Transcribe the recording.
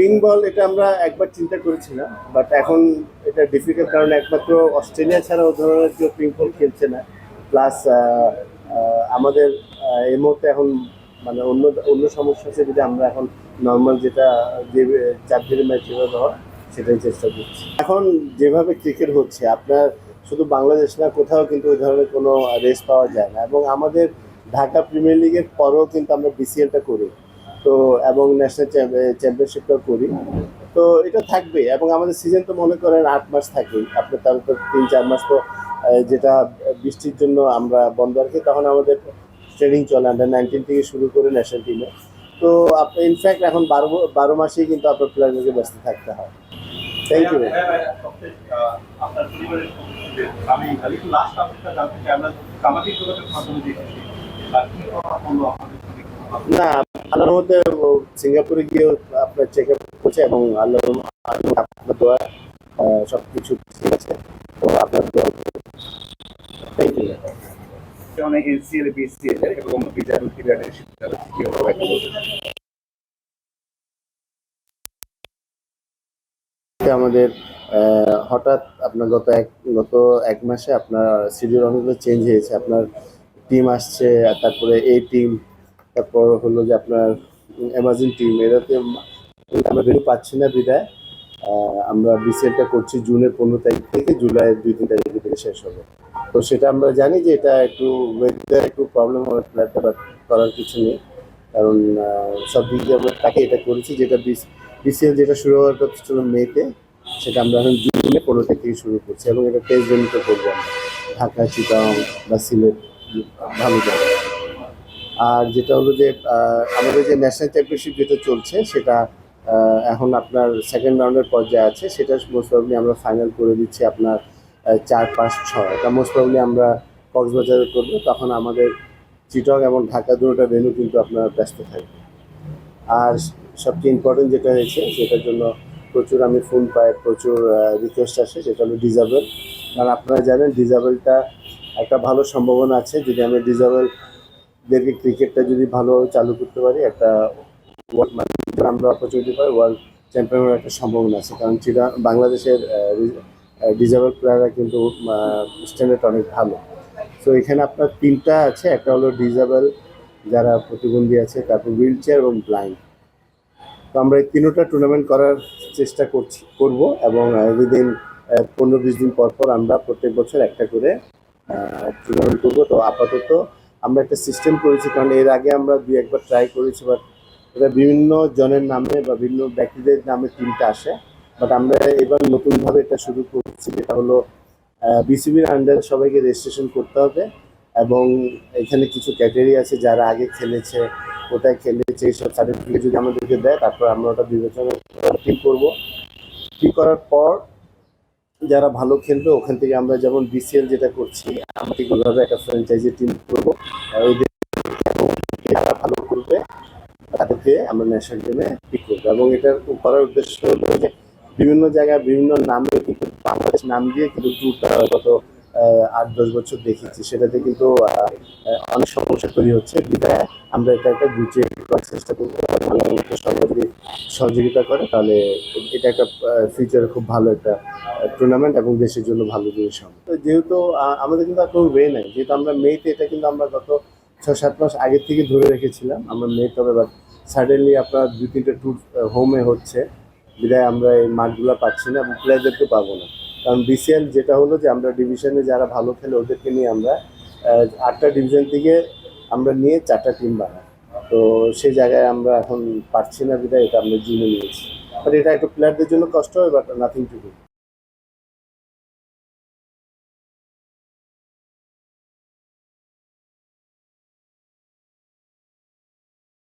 Pink বল এটা আমরা একবার চিন্তা করেছিলাম, বাট এখন এটা ডিফিকাল্ট, কারণ একমাত্র অস্ট্রেলিয়া ছাড়া ও ধরনের কেউ পিঙ্ক বল খেলছে না। প্লাস আমাদের এই মুহূর্তে এখন মানে অন্য অন্য সমস্যা আছে, যদি আমরা এখন নর্মাল যেটা যে 4 দিনের ম্যাচ যেভাবে হয় সেটাই চেষ্টা করছি। এখন যেভাবে ক্রিকেট হচ্ছে আপনার শুধু বাংলাদেশ না, কোথাও কিন্তু ওই ধরনের কোনো রেস পাওয়া যায় না। এবং আমাদের ঢাকা প্রিমিয়ার লিগের পরেও কিন্তু আমরা বিসিএলটা করি, তো এবং ন্যাশনাল চ্যাম্পিয়নশিপটাও করি। তো এটা থাকবে, এবং আমাদের সিজন তো মনে করেন 8 মাস থাকেই আপনার, তাহলে তো 3-4 মাস তো যেটা বৃষ্টির জন্য আমরা বন্ধ রাখি, তখন আমাদের ট্রেনিং চলে আন্ডার 19 থেকে শুরু করে ন্যাশনাল টিমে। তো আপনি ইনফ্যাক্ট এখন 12 মাসেই কিন্তু আপনার প্লেয়ারদেরকে ব্যস্ত থাকতে হয়। Thank you. আপনার পরিবারের সদস্যদের আমি একটু লাস্ট আপডেটটা জানতে চাই। আমরা সামাজিক যোগাযোগ মাধ্যমে দেখেছি কি কথা বললো আপনাদের সঙ্গে? না, আল্লাহর মধ্যে সিঙ্গাপুরে গিয়ে আপনার চেক আপ করছে, এবং আপনার দোয়া সবকিছু ঠিক আছে। তো আপনার দোয়া, থ্যাংক ইউ। অনেক এনসিএল বিসিএল এবং বিজারুল ক্রীড়াদের শিক্ষা কি হবে? আমাদের হঠাৎ আপনার গত 1 মাসে আপনার শিডিউল অনেকগুলো চেঞ্জ হয়েছে। আপনার টিম আসছে, আর তারপরে এই টিম, তারপর হলো যে আপনার অ্যামাজন টিম, এরাতে আমরা ভেন্যু পাচ্ছি না বিদায় আমরা বিসিএলটা করছি জুনের 15 তারিখ থেকে জুলাইয়ের 2-3 তারিখ থেকে শেষ হবে। তো সেটা আমরা জানি যে এটা একটু ওয়েদার একটু প্রবলেম হবে ফ্ল্যাটটা, বাট করার কিছু নেই, কারণ সব দিক দিয়ে আমরা তাকে এটা করেছি। যেটা বিসিএল যেটা শুরু হওয়ার কথা ছিল মেতে, সেটা আমরা এখন জুনে 15 তারিখ থেকে শুরু করছি, এবং এটা টেস্ট জমিতে করবো আমরা ঢাকা, চিটাগং বা সিলেট, ভালো জায়গা। আর যেটা হলো যে আমাদের যে ন্যাশনাল চ্যাম্পিয়নশিপ যেটা চলছে, সেটা এখন আপনার সেকেন্ড রাউন্ডের পর্যায়ে আছে। সেটা মোস্ট প্রবলি আমরা ফাইনাল করে দিচ্ছি আপনার 4, 5, 6, এটা মোস্ট প্রবলি আমরা কক্সবাজারে করবো। তখন আমাদের চিটং এবং ঢাকা দুটোটা ভেন্যু কিন্তু আপনার ব্যস্ত থাকবে। আর সবচেয়ে ইম্পর্টেন্ট যেটা হয়েছে, সেটার জন্য প্রচুর আমি ফোন পাই, প্রচুর রিকোয়েস্ট আসে, সেটা হলো ডিজাবেল। কারণ আপনারা জানেন ডিজাবেলটা একটা ভালো সম্ভাবনা আছে, যদি আমরা ডিজাবেলদেরকে ক্রিকেটটা যদি ভালো চালু করতে পারি, একটা মানে আমরা অপরচুনিটি পাই, ওয়ার্ল্ড চ্যাম্পিয়ন হওয়ার একটা সম্ভাবনা আছে। কারণ বাংলাদেশের ডিজাবেল প্লেয়াররা কিন্তু স্ট্যান্ডার্ড অনেক ভালো। তো এখানে আপনার 3টা আছে, একটা হলো ডিজাবেল যারা প্রতিবন্ধী আছে, তারপর হুইল চেয়ার এবং ব্লাইন্ড। তো আমরা এই 3টা টুর্নামেন্ট করার চেষ্টা করব, এবং উইদিন 15-20 দিন পর পর আমরা প্রত্যেক বছর একটা করে টুর্নামেন্ট করবো। তো আপাতত আমরা একটা সিস্টেম করেছি, কারণ এর আগে আমরা 2-1বার ট্রাই করেছি, বাট এটা বিভিন্ন জনের নামে বা বিভিন্ন ব্যক্তিদের নামে টিমটা আসে। বাট আমরা এবার নতুনভাবে এটা শুরু করছি, যেটা হলো বিসিবির আন্ডারে সবাইকে রেজিস্ট্রেশন করতে হবে, এবং এখানে কিছু ক্যাটেগরি আছে যারা আগে খেলেছে, কোথায় খেলেছে, এইসব সার্টিফিকেট যদি আমাদেরকে দেয়, তারপর আমরা ওটা বিবেচনা ঠিক করবো। ঠিক করার পর যারা ভালো খেলবে ওখান থেকে আমরা যেমন বিসিএল যেটা করছি, আমরা ঠিক ওইভাবে একটা ফ্র্যাঞ্চাইজি টিম করবো। ওইদের যারা ভালো করবে তাদেরকে আমরা ন্যাশনাল টিমে পিক করবো, এবং এটা করার উদ্দেশ্য হলো যে বিভিন্ন জায়গায় বিভিন্ন নামে কিন্তু বাংলাদেশ নাম দিয়ে কিন্তু ট্যুরটা গত 8-10 বছর দেখেছি, সেটাতে কিন্তু অনেক সমস্যা তৈরি হচ্ছে। বিধায় আমরা এটা একটা গুছিয়ে করার চেষ্টা করবো, সবাই যদি সহযোগিতা করে তাহলে এটা একটা ফিউচারে খুব ভালো একটা টুর্নামেন্ট এবং দেশের জন্য ভালো জিনিস হবে। তো যেহেতু আমাদের কিন্তু আর কোনো ওয়ে নাই, যেহেতু আমরা মেতে, এটা কিন্তু আমরা গত 6-7 মাস আগের থেকে ধরে রেখেছিলাম আমরা মে, তবে বাট সাডেনলি আপনার 2-3টা ট্যুর হোমে হচ্ছে, বিধায় আমরা এই মাঠগুলো পাচ্ছি না এবং প্লেয়ারদেরকে পাবো না। কারণ বিসিএল যেটা হলো যে আমরা ডিভিশনে যারা ভালো খেলে ওদেরকে নিয়ে আমরা 8টা ডিভিশন থেকে আমরা নিয়ে 4টা টিম বানাই। তো সেই জায়গায় আমরা এখন পারছি না, বিধায় এটা আমরা জিনে নিয়েছি। বাট এটা একটু প্লেয়ারদের জন্য কষ্ট হয়, বাট নাথিং টু ডু।